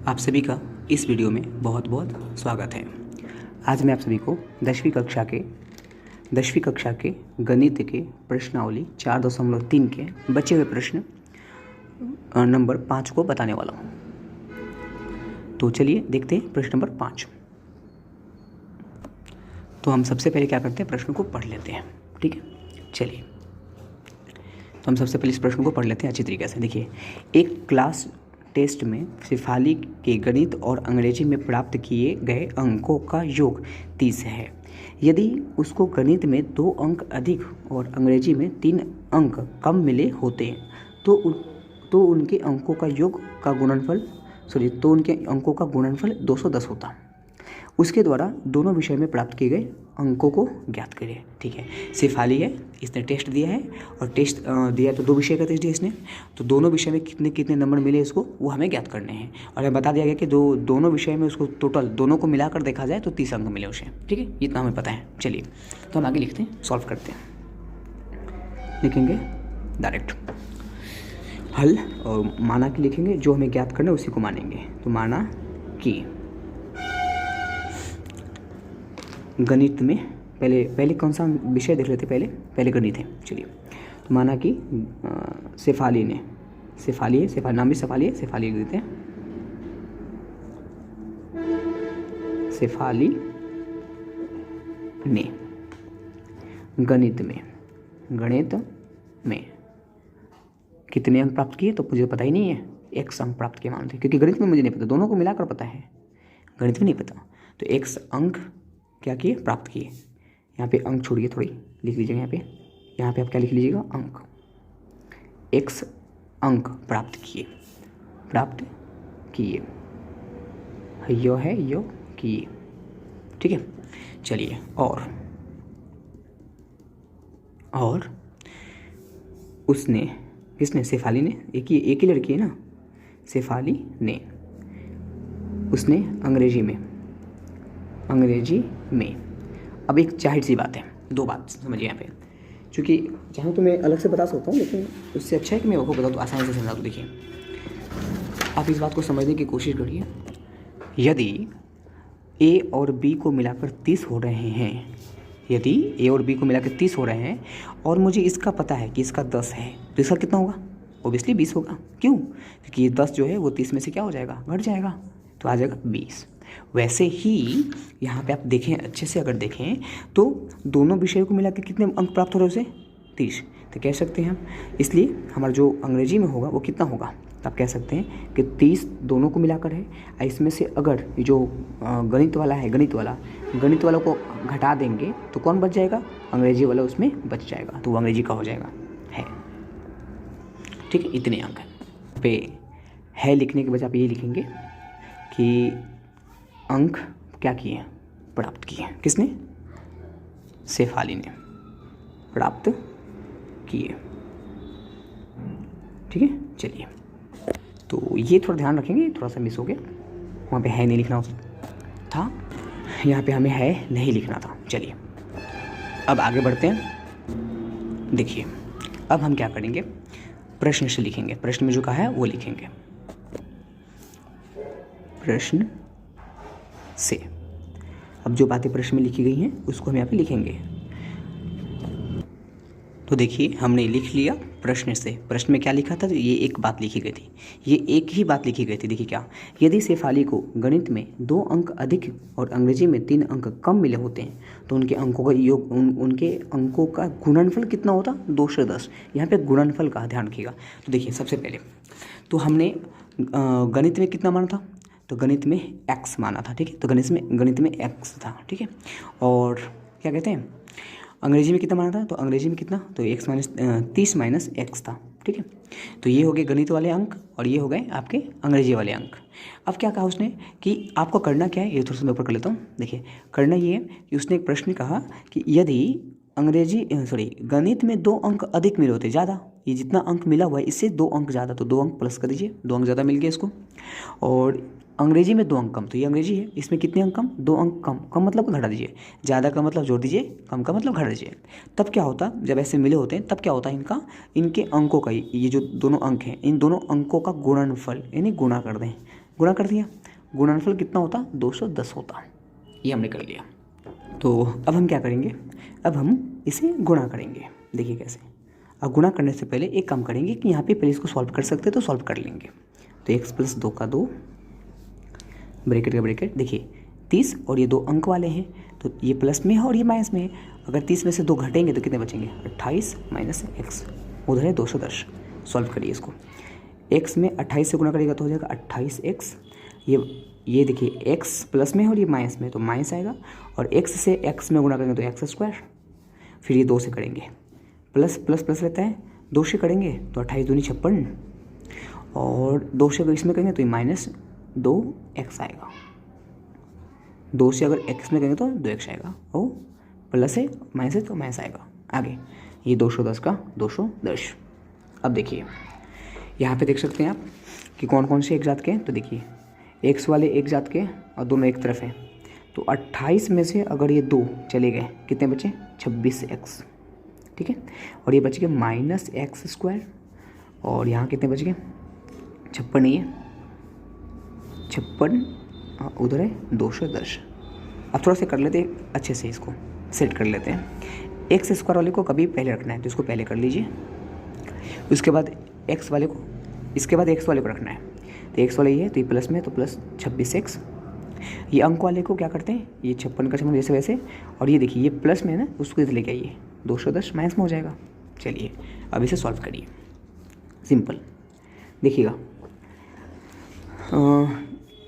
आप सभी का इस वीडियो में बहुत बहुत स्वागत है। आज मैं आप सभी को 10वीं कक्षा के गणित के प्रश्नावली 4.3 के बचे हुए प्रश्न नंबर 5 को बताने वाला हूँ। तो चलिए देखते हैं प्रश्न नंबर 5। तो हम सबसे पहले क्या करते हैं, प्रश्न को पढ़ लेते हैं। ठीक है, चलिए तो हम सबसे पहले इस प्रश्न को पढ़ लेते हैं अच्छी तरीके से। देखिए, एक क्लास टेस्ट में शेफाली के गणित और अंग्रेजी में प्राप्त किए गए अंकों का योग 30 है। यदि उसको गणित में 2 अंक अधिक और अंग्रेजी में 3 अंक कम मिले होते तो उनके अंकों का गुणनफल 210 होता। उसके द्वारा दोनों विषय में प्राप्त किए गए अंकों को ज्ञात करें। ठीक है, शेफाली है, इसने टेस्ट दिया है और टेस्ट दिया तो 2 विषय का टेस्ट दिया इसने, तो दोनों विषय में कितने कितने नंबर मिले इसको वो हमें ज्ञात करने हैं। और हमें बता दिया गया कि दोनों विषय में उसको टोटल दोनों को मिलाकर देखा जाए तो 30 अंक मिले उसे। ठीक है, इतना हमें पता है। चलिए तो हम आगे लिखते हैं, सॉल्व करते हैं। लिखेंगे डायरेक्ट हल और माना कि लिखेंगे, जो हमें ज्ञात करना है उसी को मानेंगे। तो माना कि गणित में पहले कौन सा विषय देख लेते, पहले गणित है। चलिए तो माना कि शेफाली ने, नाम भी शेफाली है, शेफाली लिख देते हैं। शेफाली ने गणित में कितने अंक प्राप्त किए, तो मुझे पता ही नहीं है। x अंक प्राप्त किए मानते, क्योंकि गणित में मुझे नहीं पता, दोनों को मिलाकर पता है, गणित में नहीं पता। तो x अंक क्या किए, प्राप्त किए। यहाँ पे अंक छोड़िए, थोड़ी लिख लीजिएगा। यहाँ पे आप क्या लिख लीजिएगा, अंक। x अंक प्राप्त किए यो है यो किए। ठीक है, चलिए और उसने, किसने, शेफाली ने, एक ही लड़की है ना, शेफाली ने, उसने अंग्रेजी में अब एक जाहिर सी बात है, 2 बात समझिए यहाँ पे, क्योंकि चाहे तो मैं अलग से बता सकता हूँ, लेकिन उससे अच्छा है कि मैं आपको बता दूँ, आसानी से समझा दूँ। देखिए, आप इस बात को समझने की कोशिश करिए। यदि ए और बी को मिलाकर 30 हो रहे हैं, और मुझे इसका पता है कि इसका 10 है, तो इसका कितना होगा, ओबियसली 20 होगा। क्यों? क्योंकि ये 10 जो है वो 30 में से क्या हो जाएगा, घट जाएगा, तो आ जाएगा 20। वैसे ही यहाँ पे आप देखें, अच्छे से अगर देखें तो दोनों विषयों को मिलाकर कितने अंक प्राप्त हो रहे हैं उसे, 30। तो कह सकते हैं हम, इसलिए हमारा जो अंग्रेजी में होगा वो कितना होगा, तो आप कह सकते हैं कि 30 दोनों को मिलाकर है। इसमें से अगर जो गणित वाला को घटा देंगे तो कौन बच जाएगा, अंग्रेजी वाला उसमें बच जाएगा, तो वो अंग्रेजी का हो जाएगा है। ठीक है, इतने अंक पे है लिखने के बजाय आप ये लिखेंगे कि अंक क्या किए, प्राप्त किए। किसने, शेफाली ने प्राप्त किए। ठीक है, चलिए तो ये थोड़ा ध्यान रखेंगे, थोड़ा सा मिस हो गया, वहाँ पे है नहीं लिखना था, यहाँ पे हमें है नहीं लिखना था। चलिए अब आगे बढ़ते हैं। देखिए, अब हम क्या करेंगे, प्रश्न से लिखेंगे, प्रश्न में जो कहा है वो लिखेंगे, प्रश्न से। अब जो बातें प्रश्न में लिखी गई हैं उसको हम यहाँ पे लिखेंगे। तो देखिए, हमने लिख लिया प्रश्न से। प्रश्न में क्या लिखा था, तो ये एक बात लिखी गई थी, ये एक ही बात लिखी गई थी। देखिए क्या, यदि शेफाली को गणित में 2 अंक अधिक और अंग्रेजी में 3 अंक कम मिले होते हैं तो उनके अंकों का योग, उनके अंकों का गुणनफल कितना होता, 210। यहाँ पे गुणनफल का ध्यान रखिएगा। तो देखिए, सबसे पहले तो हमने गणित में कितना माना था, तो गणित में x माना था। ठीक है, तो गणित में x था। ठीक है, और क्या कहते हैं, अंग्रेजी में कितना माना था, तो अंग्रेजी में कितना, तो 30 माइनस x था। ठीक है, तो ये हो गए गणित वाले अंक और ये हो गए आपके अंग्रेजी वाले अंक। अब क्या कहा उसने कि आपको करना क्या है, ये थोड़ा सा मैं ऊपर कर लेता हूँ। देखिए, करना ये है कि उसने एक प्रश्न कहा कि यदि गणित में 2 अंक अधिक मिले होते, ज़्यादा, ये जितना अंक मिला हुआ है इससे 2 अंक ज़्यादा, तो 2 अंक प्लस कर दीजिए, 2 अंक ज़्यादा मिल गए इसको। और अंग्रेजी में 2 अंक कम, तो ये अंग्रेजी है, इसमें कितने अंक कम, 2 अंक कम। कम मतलब घटा दीजिए, ज़्यादा का मतलब जोड़ दीजिए, कम का मतलब घटा दीजिए। तब क्या होता, जब ऐसे मिले होते हैं तब क्या होता है, इनके अंकों का, ये जो दोनों अंक हैं, इन दोनों अंकों का गुणनफल यानी गुणा कर दें, गुणा कर दिया, गुणनफल कितना होता, 210 होता, ये हमने कर लिया। तो अब हम क्या करेंगे, अब हम इसे गुणा करेंगे। देखिए कैसे, अब गुणा करने से पहले एक काम करेंगे कि यहाँ पे पहले इसको सॉल्व कर सकते हैं तो सॉल्व कर लेंगे। तो x + 2 का 2 ब्रैकेट का ब्रैकेट, देखिए 30 और ये 2 अंक वाले हैं तो ये प्लस में है और ये माइनस में है। अगर 30 में से 2 घटेंगे तो कितने बचेंगे, 28 - x, उधर है 210। सॉल्व करिए इसको, x में 28 से गुणा करिएगा तो हो जाएगा 28x। ये देखिए x प्लस में है और ये माइनस में, तो माइनस आएगा, और x से x में गुणा करेंगे तो x²। फिर ये 2 से करेंगे, प्लस प्लस प्लस रहता है, 2 से करेंगे तो 28 दूनी 56, और 2 से अगर इसमें करेंगे तो ये -2x आएगा। 2 से अगर x में करेंगे तो 2x आएगा, और प्लस है माइनस है तो माइनस आएगा। आगे ये 210 का 210। अब देखिए यहाँ पे देख सकते हैं आप कि कौन कौन से एक जात के हैं। तो देखिए x वाले एक जात के और दोनों एक तरफ हैं। तो 28 में से अगर ये 2 चले गए कितने बचे, 26x, ठीक है। और ये बच गए -x², और यहाँ कितने बच गए, 56 नहीं है, 56, उधर है 210। अब थोड़ा सा कर लेते हैं अच्छे से, इसको सेट कर लेते हैं। x² वाले को कभी पहले रखना है तो इसको पहले कर लीजिए, उसके बाद x वाले को, इसके बाद x वाले को रखना है। तो x वाले ये है तो ये प्लस में है तो प्लस 26x। ये अंक वाले को क्या करते हैं, ये 56 का 56 जैसे वैसे, और ये देखिए ये प्लस में है ना, उसको इधर लेके आइए, 210 माइनस में हो जाएगा। चलिए अब इसे सॉल्व करिए, सिंपल। देखिएगा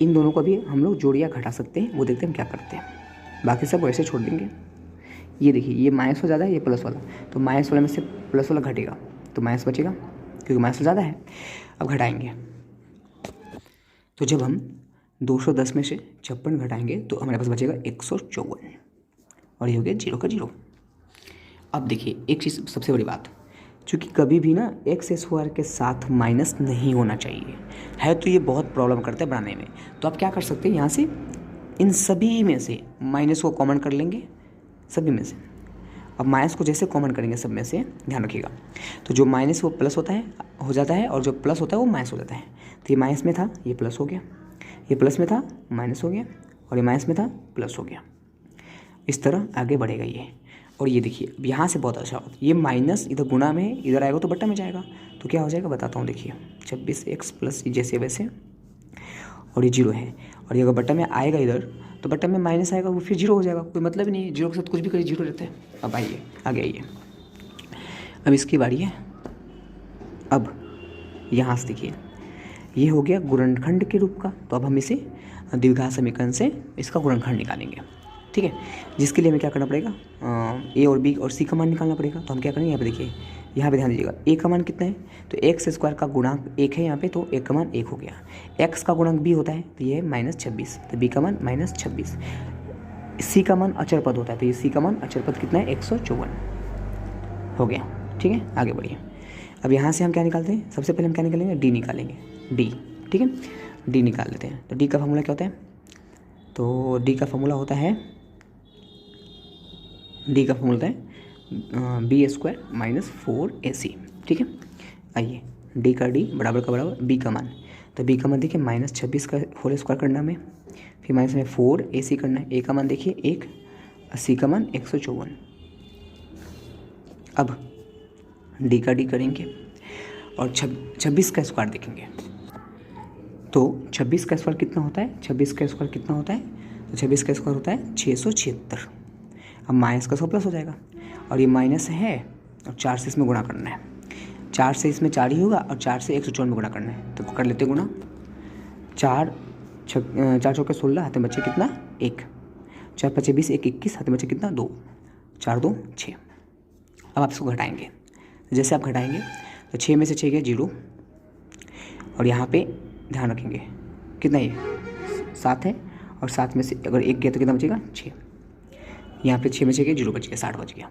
इन दोनों को भी हम लोग जोड़ या घटा सकते हैं, वो देखते हैं हम क्या करते हैं, बाकी सब वैसे छोड़ देंगे। ये देखिए ये माइनस हो ज़्यादा है, ये प्लस वाला, तो माइनस वाले में से प्लस वाला घटेगा तो माइनस बचेगा, क्योंकि माइनस ज़्यादा है। अब घटाएंगे, तो जब हम 210 में से 56 घटाएंगे तो हमारे पास बचेगा 154, और ये हो गया 0 का 0। अब देखिए एक चीज़ सबसे बड़ी बात, क्योंकि कभी भी ना x² के साथ माइनस नहीं होना चाहिए है, तो ये बहुत प्रॉब्लम करता है बनाने में। तो आप क्या कर सकते हैं, यहाँ से इन सभी में से माइनस को कॉमन कर लेंगे, सभी में से। अब माइनस को जैसे कॉमन करेंगे सब में से, ध्यान रखिएगा, तो जो माइनस वो प्लस होता है हो जाता है, और जो प्लस होता है वो माइनस हो जाता है। तो ये माइनस में था ये प्लस हो गया, ये प्लस में था माइनस हो गया, और ये माइनस में था प्लस हो गया। इस तरह आगे बढ़ेगा ये। और ये देखिए अब यहाँ से बहुत अच्छा होता है, ये माइनस इधर गुणा में इधर आएगा तो बट्टा में जाएगा, तो क्या हो जाएगा बताता हूँ। देखिए 26x प्लस जैसे वैसे, और ये 0 है, और ये अगर बट्टा में आएगा इधर तो बट्टा में माइनस आएगा, वो फिर 0 हो जाएगा, कोई मतलब ही नहीं है, 0 के साथ कुछ भी करिए 0 रहता है। अब आइए आगे आइए, अब इसकी बारी है। अब यहाँ से देखिए ये हो गया गुणनखंड के रूप का, तो अब हम इसे द्विघात समीकरण से इसका गुणनखंड निकालेंगे, ठीक है। जिसके लिए हमें क्या करना पड़ेगा, a और b और c का मान निकालना पड़ेगा। तो हम क्या करेंगे, यहाँ पे देखिए, यहाँ पे ध्यान दीजिएगा, a का मान कितना है, तो x² का गुणांक 1 है यहाँ पे, तो a का मान 1 हो गया। x का गुणांक b होता है तो ये है -26, तो b का मान -26। c का मान अचर पद होता है, तो ये c का मान अचर पद कितना है, 154 हो गया, ठीक है। आगे बढ़िए, अब यहाँ से हम क्या निकालते हैं, सबसे पहले हम क्या निकालेंगे, d निकालेंगे, d, ठीक है। d निकाल लेते हैं, तो d का फॉर्मूला क्या होता है, तो d का फॉर्मूला होता है, d का फॉर्मूला है b² - 4ac, ठीक है। आइए d का d बराबर का बराबर b का मान, तो b का मान देखिए -26 का होल स्क्वायर करना हमें, फिर माइनस में 4ac करना है, a का मान देखिए 1, c का मान 154। अब d का d करेंगे और 26 का स्क्वायर देखेंगे, तो 26 का स्क्वायर कितना होता है, 26 का स्क्वायर कितना होता है, तो 26 का स्क्वायर होता है 676। अब माइनस का 100 प्लस हो जाएगा, और ये माइनस है और 4 से इसमें गुणा करना है, 4 से इसमें 4 ही होगा, और 4 से 154 में गुणा करना है, तो कर लेते गुणा। 4 चौके 16, हाथ में बचे कितना 1, 4 5 20, 1 21, हाथ में बचे कितना 2, 4 2 6। अब आप इसको घटाएंगे, जैसे आप घटाएंगे तो 6 में से 6 गया 0, और यहाँ पे ध्यान रखेंगे कितना ये 7 है, और 7 में से अगर 1 गया तो कितना बचेगा 6, यहाँ पे 6 में से गया 0 बच गया, 60 बच गया।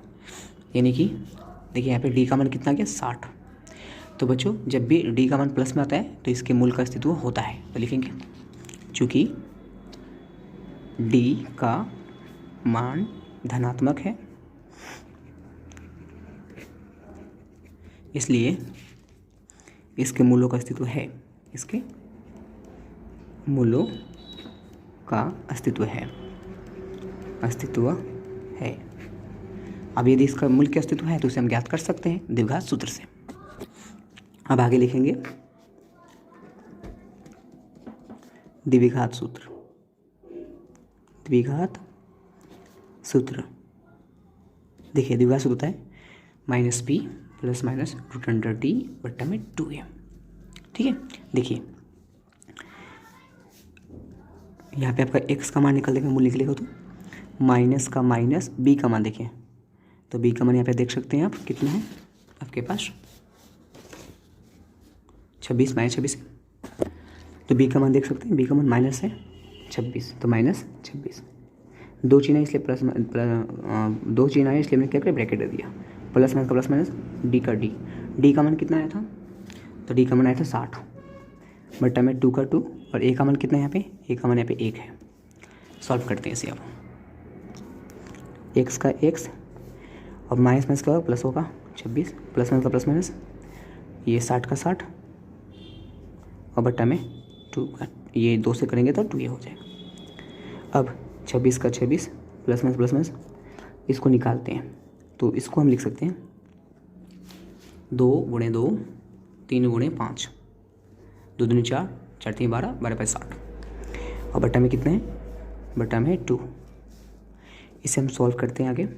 यानी कि देखिए यहाँ पे d का मान कितना गया 60। तो बच्चों जब भी d का मान प्लस में आता है तो इसके मूल का अस्तित्व होता है, तो लिखेंगे चूँकि d का मान धनात्मक है इसलिए इसके मूलों का अस्तित्व है, इसके मूलों का अस्तित्व है। अब यदि इसका मूल के अस्तित्व है तो उसे हम ज्ञात कर सकते हैं द्विघात सूत्र से। अब आगे लिखेंगे द्विघात सूत्र। देखिए द्विघात सूत्र होता है -b + √d बट्टा में 2a। ठीक है, देखिए यहाँ पे आपका x का मान निकल देगा, मूल्य निकलेगा तो माइनस का माइनस b का मान देखिए, तो b का मान यहाँ पे देख सकते हैं आप कितना है आपके पास 26 -26, तो b का मान देख सकते हैं, b का मान माइनस है 26, तो -26। दो चिन्ह है इसलिए दो चिन्ह है इसलिए मैंने क्या किया ब्रैकेट दे दिया, प्लस माइनस का प्लस माइनस d का d का मान कितना आया था, तो d का मान आया था 60 बट्टा में 2 का 2 और a का मान कितना है यहाँ पे, a का मान यहाँ पे 1 है। सॉल्व करते हैं इसे अब, x का x और माइनस माइनस का प्लस होगा 26 प्लस माइनस का प्लस माइनस ये 60 का 60 और बट्टा में 2 का, ये 2 से करेंगे तो 2 ये हो जाएगा। अब 26 का 26 प्लस माइनस इसको निकालते हैं, तो इसको हम लिख सकते हैं 2 × 2 3 × 5 2 दूनी 4 4 3 12 12 5 60 और बट्टा में कितना है, बट्टा में 2। इसे हम सॉल्व करते हैं आगे,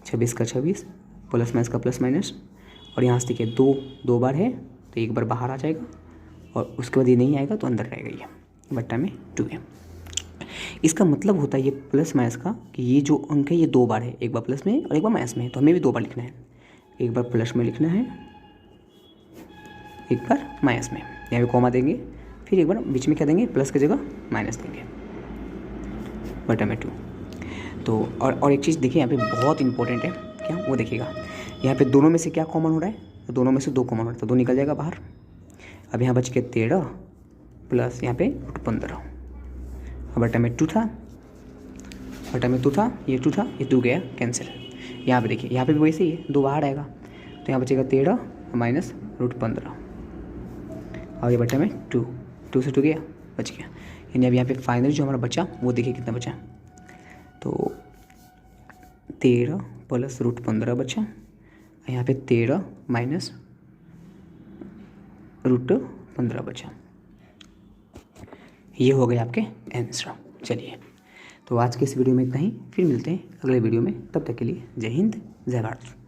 26 का 26 प्लस माइनस का प्लस माइनस और यहाँ से देखिए 2 बार है तो एक बार बाहर आ जाएगा और उसके बाद ये नहीं आएगा तो अंदर रहेगा, ये बट्टा में 2 है। इसका मतलब होता है ये प्लस माइनस का कि ये जो अंक है ये 2 बार है, एक बार प्लस में और एक बार माइनस में, तो हमें भी 2 बार लिखना है, एक बार प्लस में लिखना है एक बार माइनस में, यहाँ पे कॉमा देंगे फिर एक बार बीच में क्या देंगे प्लस की जगह माइनस देंगे बट्टा में 2। तो और एक चीज़ देखिए यहाँ पे बहुत इंपॉर्टेंट है, क्या वो देखिएगा यहाँ पे दोनों में से क्या कॉमन हो रहा है, तो दोनों में से 2 कॉमन हो रहा है तो 2 निकल जाएगा बाहर। अब यहाँ बच के 13 प्लस यहाँ पे 15 और बट्टा में 2 था, बट्टा में 2 था, ये 2 था, ये 2 गया कैंसिल। यहाँ पे देखिए यहाँ पे भी वैसे ही है, 2 बाहर आएगा तो यहाँ बचेगा 13 माइनस √15 और ये बट्टा में 2 से 2 गया बच गया। यानी अब यहाँ पे फाइनल जो हमारा बचा वो देखिए कितना बचा, तो 13 प्लस √15 बचा, यहाँ पे 13 माइनस √15 बचा, ये हो गए आपके आंसर। चलिए तो आज के इस वीडियो में इतना ही, फिर मिलते हैं अगले वीडियो में, तब तक के लिए जय हिंद जय भारत।